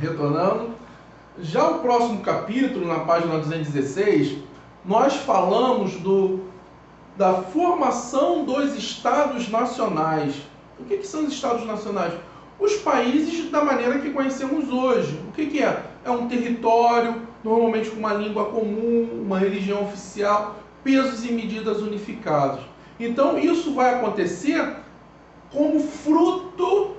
retornando. Já o próximo capítulo, na página 216, nós falamos da formação dos Estados Nacionais. O que são os Estados Nacionais? Os países da maneira que conhecemos hoje. O que é? É um território, normalmente com uma língua comum, uma religião oficial, pesos e medidas unificados. Então isso vai acontecer como fruto,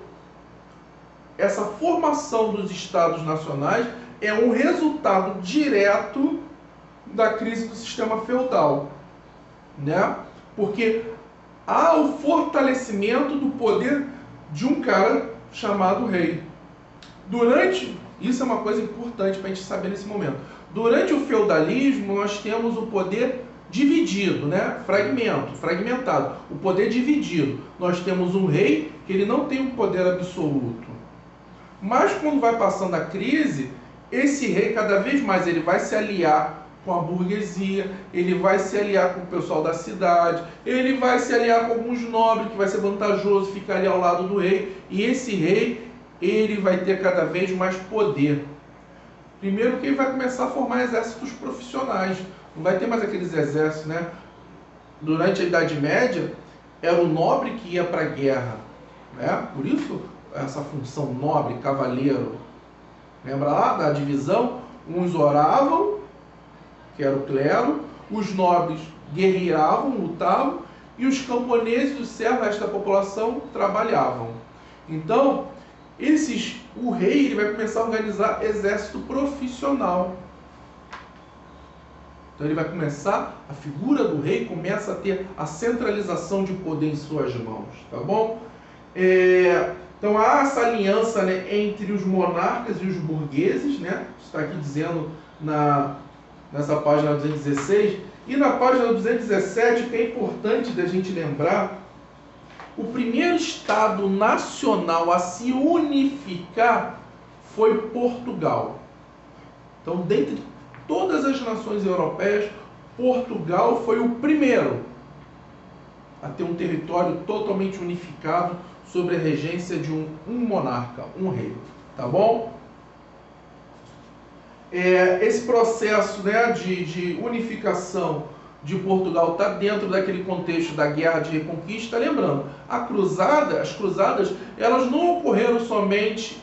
essa formação dos Estados Nacionais é um resultado direto da crise do sistema feudal, né? Porque há o fortalecimento do poder de um cara chamado rei. Isso é uma coisa importante para a gente saber nesse momento. Durante o feudalismo, nós temos o poder dividido, né? Fragmentado. O poder dividido. Nós temos um rei que ele não tem um poder absoluto. Mas quando vai passando a crise, esse rei cada vez mais ele vai se aliar com a burguesia, ele vai se aliar com o pessoal da cidade, ele vai se aliar com alguns nobres, que vai ser vantajoso ficar ali ao lado do rei, e esse rei, ele vai ter cada vez mais poder. Primeiro que ele vai começar a formar exércitos profissionais, não vai ter mais aqueles exércitos, né? Durante a Idade Média, era o nobre que ia para a guerra, né? Por isso, essa função nobre, cavaleiro. Lembra lá da divisão? Uns oravam, que era o clero, os nobres guerreavam, lutavam, e os camponeses, os servos, esta população, trabalhavam. Então, o rei ele vai começar a organizar exército profissional. Então ele vai começar, a figura do rei começa a ter a centralização de poder em suas mãos, tá bom? Então há essa aliança, né, entre os monarcas e os burgueses, né? Está aqui dizendo nessa página 216. E na página 217, que é importante da gente lembrar, o primeiro Estado nacional a se unificar foi Portugal. Então, dentre todas as nações europeias, Portugal foi o primeiro a ter um território totalmente unificado sob a regência de um monarca, um rei. Tá bom? Esse processo, né, de unificação de Portugal está dentro daquele contexto da Guerra de Reconquista. Lembrando, as cruzadas, elas não ocorreram somente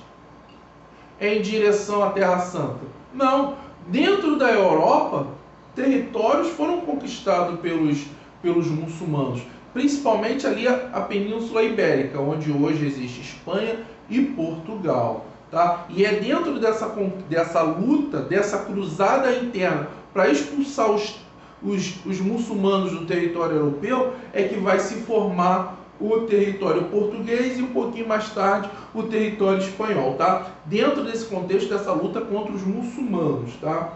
em direção à Terra Santa. Não, dentro da Europa, territórios foram conquistados pelos muçulmanos, principalmente ali a Península Ibérica, onde hoje existe Espanha e Portugal. Tá? E é dentro dessa luta, dessa cruzada interna, para expulsar os muçulmanos do território europeu, é que vai se formar o território português e um pouquinho mais tarde o território espanhol. Tá? Dentro desse contexto, dessa luta contra os muçulmanos. Tá?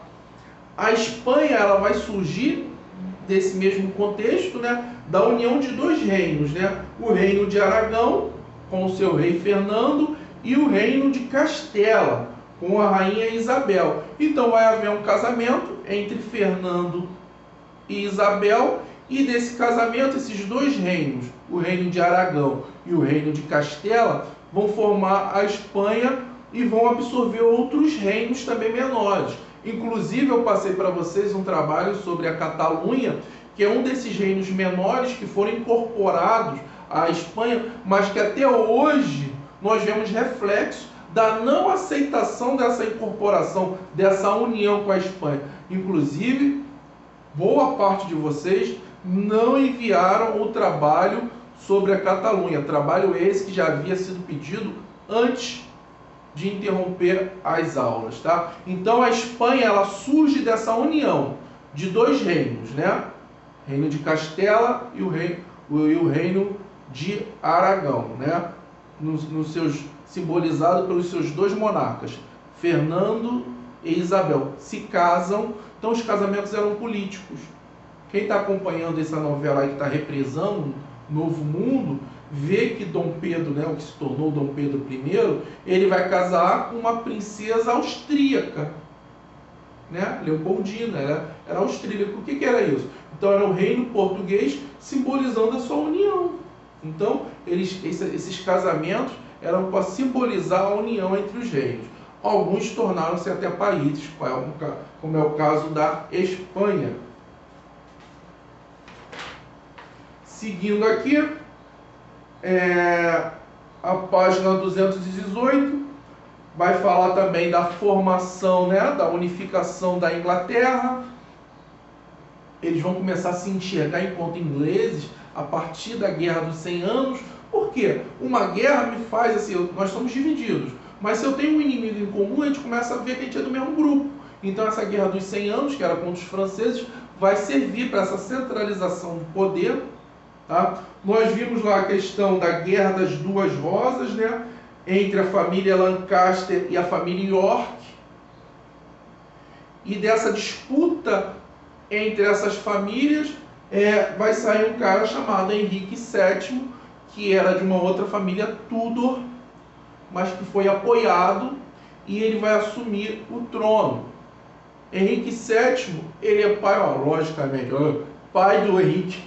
A Espanha ela vai surgir desse mesmo contexto, né, da união de dois reinos. Né? O reino de Aragão, com o seu rei Fernando, e o reino de Castela, com a rainha Isabel. Então vai haver um casamento entre Fernando e Isabel, e desse casamento, esses dois reinos, o reino de Aragão e o reino de Castela, vão formar a Espanha e vão absorver outros reinos também menores. Inclusive, eu passei para vocês um trabalho sobre a Catalunha, que é um desses reinos menores que foram incorporados à Espanha, mas que até hoje nós vemos reflexos da não aceitação dessa incorporação, dessa união com a Espanha. Inclusive, boa parte de vocês não enviaram o trabalho sobre a Catalunha. Trabalho esse que já havia sido pedido antes de interromper as aulas. Tá? Então a Espanha ela surge dessa união de dois reinos, né? Reino de Castela e o reino de Aragão, né? Simbolizado pelos seus dois monarcas, Fernando e Isabel, se casam. Então os casamentos eram políticos. Quem está acompanhando essa novela aí que está reprisando Novo Mundo, vê que Dom Pedro, né, o que se tornou Dom Pedro I, ele vai casar com uma princesa austríaca, né? Leopoldina, era austríaca. O que era isso? Então era o reino português simbolizando a sua união. Então esses casamentos eram para simbolizar a união entre os reinos. alguns tornaram-se até países, como é o caso da Espanha. Seguindo aqui, a página 218 vai falar também da formação, né, da unificação da Inglaterra. Eles vão começar a se enxergar enquanto ingleses a partir da Guerra dos 100 Anos. Por quê? Uma guerra me faz assim, nós somos divididos, mas se eu tenho um inimigo em comum, a gente começa a ver que a gente é do mesmo grupo. Então essa Guerra dos 100 Anos, que era contra os franceses, vai servir para essa centralização do poder. Tá? Nós vimos lá a questão da Guerra das Duas Rosas, né? Entre a família Lancaster e a família York. E dessa disputa entre essas famílias vai sair um cara chamado Henrique VII, que era de uma outra família Tudor, mas que foi apoiado, e ele vai assumir o trono. Henrique VII, ele é pai, logicamente, pai do Henrique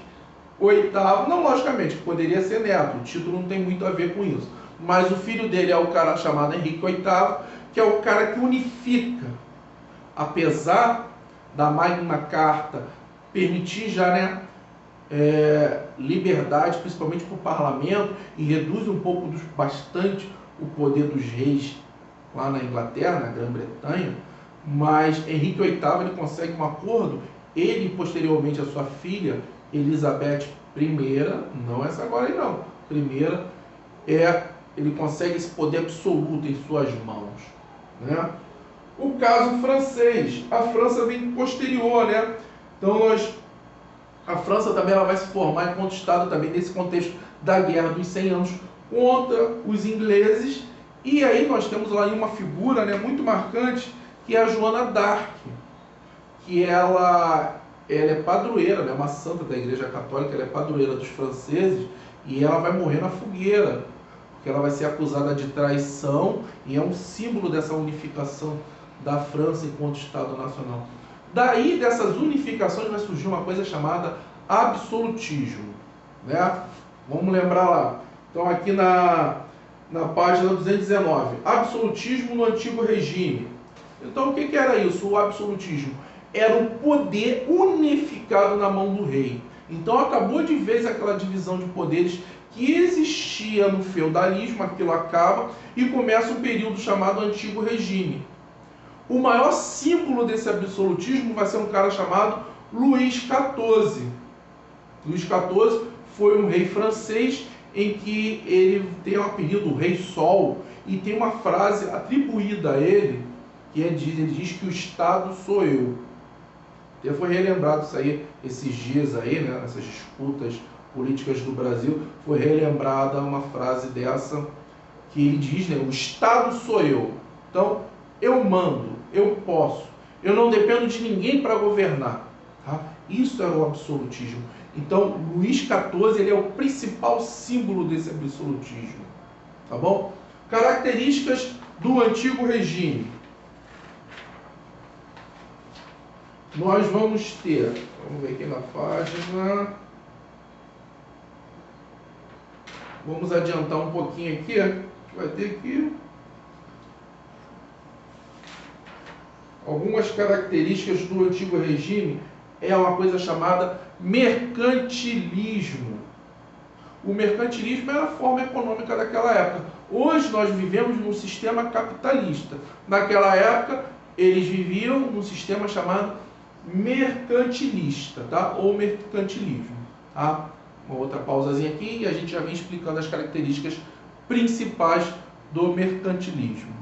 VIII, não logicamente, poderia ser neto, o título não tem muito a ver com isso, mas o filho dele é o cara chamado Henrique VIII, que é o cara que unifica, apesar da Magna Carta permitir já, né, liberdade, principalmente para o parlamento, e reduz um pouco, bastante, o poder dos reis lá na Inglaterra, na Grã-Bretanha, mas Henrique VIII ele consegue um acordo, ele e posteriormente a sua filha Elizabeth I, não essa agora aí não, primeira, ele consegue esse poder absoluto em suas mãos, né? O caso francês, a França vem posterior, né? Então a França também ela vai se formar enquanto Estado também nesse contexto da Guerra dos 100 Anos contra os ingleses. E aí nós temos lá uma figura, né, muito marcante, que é a Joana d'Arc, que ela é padroeira, né, uma santa da Igreja Católica, ela é padroeira dos franceses, e ela vai morrer na fogueira, porque ela vai ser acusada de traição, e é um símbolo dessa unificação da França enquanto Estado Nacional. Daí, dessas unificações, vai surgir uma coisa chamada absolutismo, né? Vamos lembrar lá. Então, aqui na página 219, absolutismo no antigo regime. Então, o que era isso, o absolutismo? Era o poder unificado na mão do rei. Então, acabou de vez aquela divisão de poderes que existia no feudalismo, aquilo acaba, e começa um período chamado antigo regime. O maior símbolo desse absolutismo vai ser um cara chamado Luís XIV. Luís XIV foi um rei francês em que ele tem o apelido Rei Sol, e tem uma frase atribuída a ele, que ele diz que o Estado sou eu. Até foi relembrado isso aí, esses dias aí, né, nessas disputas políticas do Brasil, foi relembrada uma frase dessa, que ele diz, né, o Estado sou eu. Então, eu mando, eu posso, eu não dependo de ninguém para governar. Tá? Isso era o absolutismo. Então, Luís XIV ele é o principal símbolo desse absolutismo. Tá bom? Características do antigo regime. Nós vamos ter, vamos ver aqui na página, vamos adiantar um pouquinho aqui, vai ter aqui algumas características do antigo regime, é uma coisa chamada mercantilismo. O mercantilismo era a forma econômica daquela época. Hoje nós vivemos num sistema capitalista. Naquela época, eles viviam num sistema chamado mercantilista, tá? Ou mercantilismo. Tá? Uma outra pausazinha aqui e a gente já vem explicando as características principais do mercantilismo.